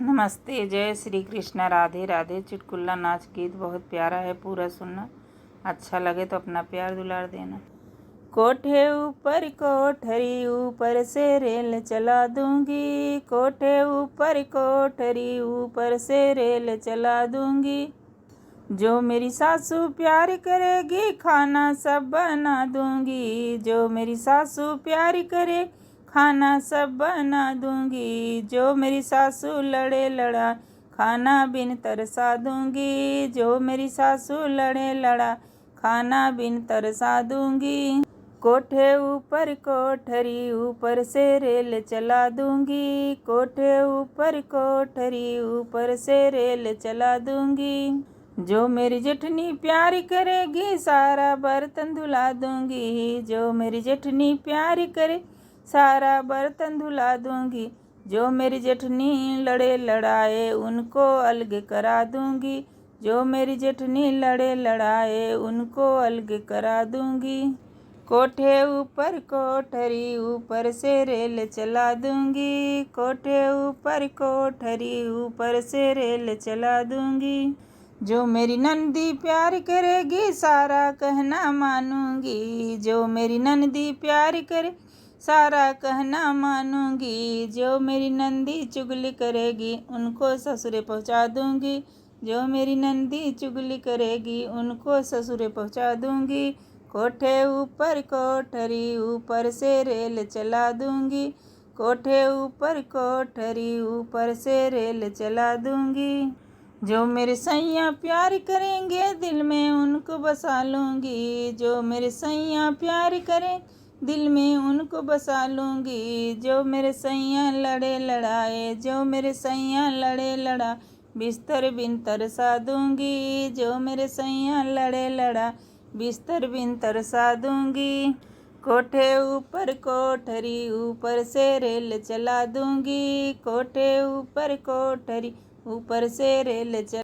नमस्ते, जय श्री कृष्णा, राधे राधे। चुटकुला नाच गीत बहुत प्यारा है, पूरा सुनना। अच्छा लगे तो अपना प्यार दुलार देना। कोठे ऊपर कोठरी, ऊपर से रेल चला दूंगी। कोठे ऊपर कोठरी, ऊपर से रेल चला दूंगी। जो मेरी सासू प्यार करेगी, खाना सब बना दूंगी। जो मेरी सासू प्यार करे, खाना सब बना दूंगी। जो मेरी सासू लड़े लड़ा, खाना बिन तरसा दूंगी। जो मेरी सासू लड़े लड़ा, खाना बिन तरसा दूंगी। कोठे ऊपर कोठरी, ऊपर से रेल चला दूंगी। कोठे ऊपर कोठरी, ऊपर से रेल चला दूंगी। जो मेरी जेठनी प्यार करेगी, सारा बर्तन धुला दूंगी। जो मेरी जेठनी प्यार करे, सारा बर्तन धुला दूंगी। जो मेरी जेठनी लड़े लड़ाए, उनको अलग करा दूंगी। जो मेरी जेठनी लड़े लड़ाए, उनको अलग करा दूंगी। कोठे ऊपर कोठरी, ऊपर से रेल चला दूंगी। कोठे ऊपर कोठरी, ऊपर से रेल चला दूंगी। जो मेरी नंदी प्यार करेगी, सारा कहना मानूंगी। जो मेरी नंदी प्यार करे, सारा कहना मानूंगी। जो मेरी नंदी चुगली करेगी, उनको ससुरे पहुंचा दूंगी। जो मेरी नंदी चुगली करेगी, उनको ससुरे पहुंचा दूंगी। कोठे ऊपर कोठरी, ऊपर से रेल चला दूंगी। कोठे ऊपर कोठरी, ऊपर से रेल चला दूंगी। जो मेरे सैया प्यार करेंगे, दिल में उनको बसा लूँगी। जो मेरे सैया प्यार करें, दिल में उनको बसा लूँगी। जो मेरे सैया लड़े लड़ाए, जो मेरे सैया लड़े लड़ा, बिस्तर बिन तरसा दूँगी। जो मेरे सैया लड़े लड़ा, बिस्तर बिन तरसा दूँगी। कोठे ऊपर कोठरी, ऊपर से रेल चला दूँगी। कोठे ऊपर कोठरी, ऊपर से रेल चला